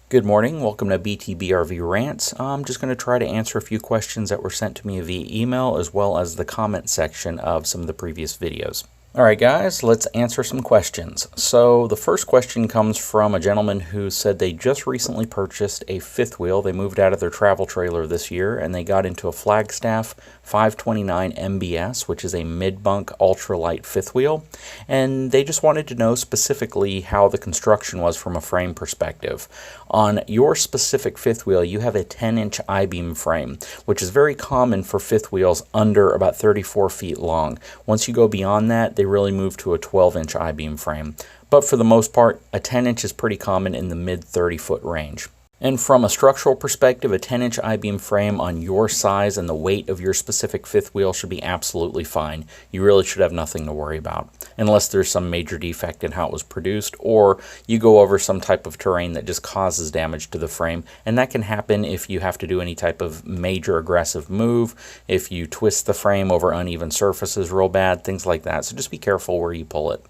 Good morning, welcome to BTBRV Rants. I'm just going to try to answer a few questions that were sent to me via email as well as the comment section of some of the previous videos. Alright guys, let's answer some questions. So the first question comes from a gentleman who said they just recently purchased a fifth wheel. They moved out of their travel trailer this year and they got into a Flagstaff 529 MBS, which is a mid-bunk ultralight fifth wheel, and they just wanted to know specifically how the construction was from a frame perspective. On your specific fifth wheel, you have a 10-inch I-beam frame, which is very common for fifth wheels under about 34 feet long. Once you go beyond that, they really move to a 12-inch I-beam frame. But for the most part, a 10-inch is pretty common in the mid-30-foot range. And from a structural perspective, a 10-inch I-beam frame on your size and the weight of your specific fifth wheel should be absolutely fine. You really should have nothing to worry about, unless there's some major defect in how it was produced, or you go over some type of terrain that just causes damage to the frame. And that can happen if you have to do any type of major aggressive move, if you twist the frame over uneven surfaces real bad, things like that. So just be careful where you pull it.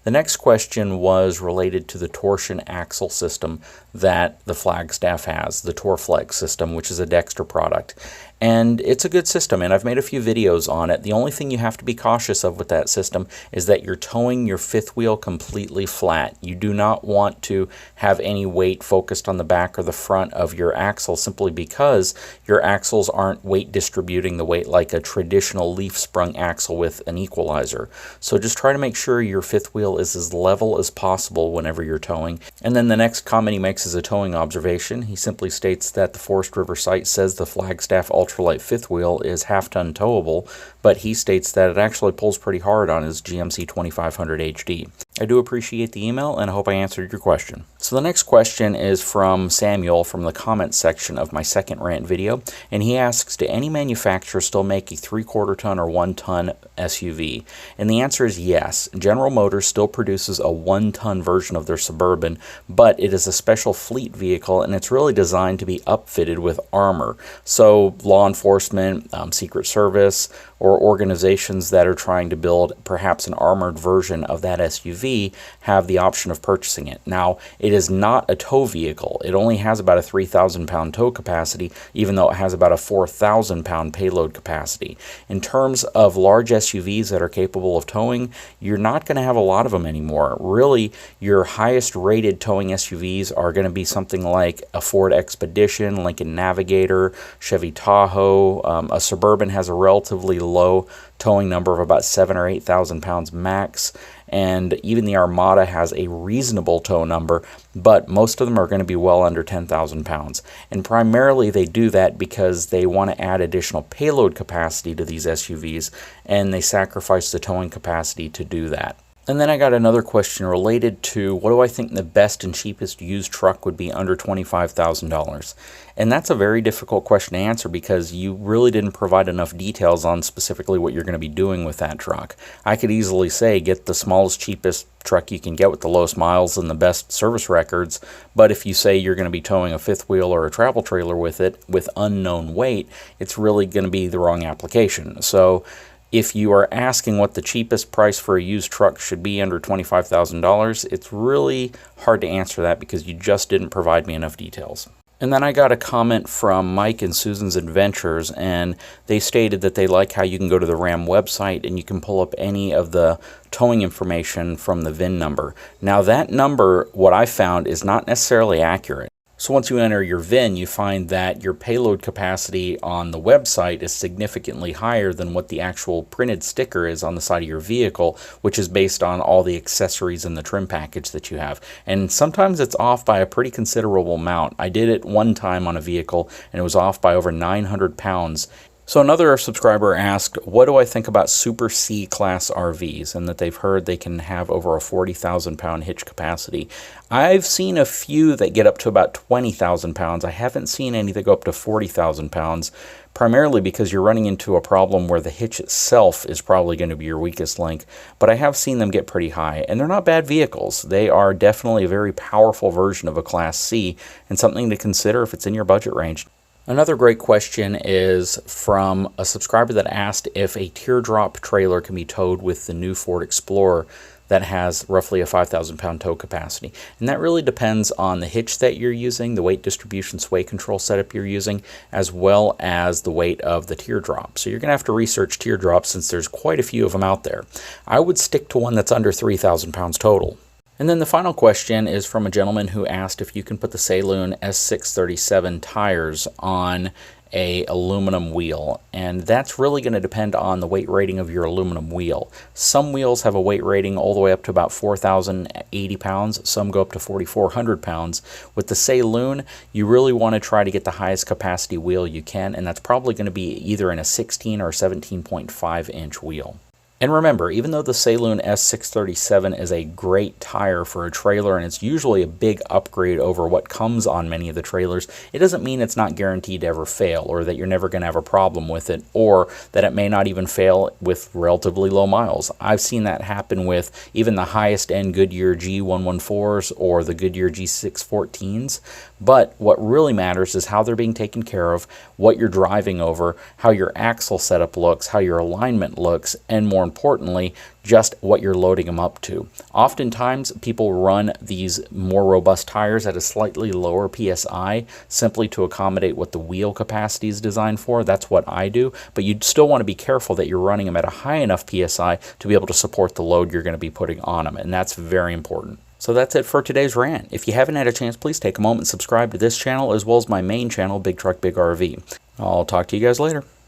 The next question was related to the torsion axle system that the Flagstaff has, the Torflex system, which is a Dexter product. And it's a good system, and I've made a few videos on it. The only thing you have to be cautious of with that system is that you're towing your fifth wheel completely flat. You do not want to have any weight focused on the back or the front of your axle, simply because your axles aren't weight distributing the weight like a traditional leaf-sprung axle with an equalizer. So just try to make sure your fifth wheel is as level as possible whenever you're towing. And then the next comment he makes is a towing observation. He simply states that the Forest River site says the Flagstaff ultralight fifth wheel is half-ton towable, but he states that it actually pulls pretty hard on his GMC 2500 HD. I do appreciate the email, and I hope I answered your question. So the next question is from Samuel from the comments section of my second rant video, and he asks, do any manufacturer still make a 3/4 ton or 1 ton SUV? And the answer is yes. General Motors still produces a 1 ton version of their Suburban, but it is a special fleet vehicle, and it's really designed to be upfitted with armor. So law enforcement, Secret Service, or organizations that are trying to build perhaps an armored version of that SUV have the option of purchasing it. Now, it is not a tow vehicle. It only has about a 3,000 pound tow capacity, even though it has about a 4,000 pound payload capacity. In terms of large SUVs that are capable of towing, you're not going to have a lot of them anymore. Really, your highest rated towing SUVs are going to be something like a Ford Expedition, Lincoln Navigator, Chevy Tahoe. A Suburban has a relatively low towing number of about 7,000 or 8,000 pounds max, and even the Armada has a reasonable tow number, but most of them are going to be well under 10,000 pounds. And primarily they do that because they want to add additional payload capacity to these SUVs, and they sacrifice the towing capacity to do that. And then I got another question related to what do I think the best and cheapest used truck would be under $25,000? And that's a very difficult question to answer because you really didn't provide enough details on specifically what you're going to be doing with that truck. I could easily say get the smallest, cheapest truck you can get with the lowest miles and the best service records, but if you say you're going to be towing a fifth wheel or a travel trailer with it with unknown weight, it's really going to be the wrong application. So if you are asking what the cheapest price for a used truck should be under $25,000, it's really hard to answer that because you just didn't provide me enough details. And then I got a comment from Mike and Susan's Adventures, and they stated that they like how you can go to the Ram website and you can pull up any of the towing information from the VIN number. Now that number, what I found, is not necessarily accurate. So once you enter your VIN, you find that your payload capacity on the website is significantly higher than what the actual printed sticker is on the side of your vehicle, which is based on all the accessories and the trim package that you have. And sometimes it's off by a pretty considerable amount. I did it one time on a vehicle, and it was off by over 900 pounds. So another subscriber asked, what do I think about Super C-Class RVs, and that they've heard they can have over a 40,000 pound hitch capacity. I've seen a few that get up to about 20,000 pounds. I haven't seen any that go up to 40,000 pounds, primarily because you're running into a problem where the hitch itself is probably going to be your weakest link, but I have seen them get pretty high, and they're not bad vehicles. They are definitely a very powerful version of a Class C, and something to consider if it's in your budget range. Another great question is from a subscriber that asked if a teardrop trailer can be towed with the new Ford Explorer. that has roughly a 5,000 pound tow capacity. And that really depends on the hitch that you're using, the weight distribution sway control setup you're using, as well as the weight of the teardrop. So you're going to have to research teardrops since there's quite a few of them out there. I would stick to one that's under 3,000 pounds total. And then the final question is from a gentleman who asked if you can put the Saloon S637 tires on a aluminum wheel, and that's really going to depend on the weight rating of your aluminum wheel. Some wheels have a weight rating all the way up to about 4,080 pounds, some go up to 4,400 pounds. With the Saloon, you really want to try to get the highest capacity wheel you can, and that's probably going to be either in a 16 or 17.5 inch wheel. And remember, even though the Saloon S637 is a great tire for a trailer and it's usually a big upgrade over what comes on many of the trailers, it doesn't mean it's not guaranteed to ever fail or that you're never going to have a problem with it or that it may not even fail with relatively low miles. I've seen that happen with even the highest end Goodyear G114s or the Goodyear G614s. But what really matters is how they're being taken care of, what you're driving over, how your axle setup looks, how your alignment looks, and more importantly, just what you're loading them up to. Oftentimes, people run these more robust tires at a slightly lower PSI simply to accommodate what the wheel capacity is designed for. That's what I do, but you'd still want to be careful that you're running them at a high enough PSI to be able to support the load you're going to be putting on them, and that's very important. So that's it for today's rant. If you haven't had a chance, please take a moment and subscribe to this channel as well as my main channel, Big Truck Big RV. I'll talk to you guys later.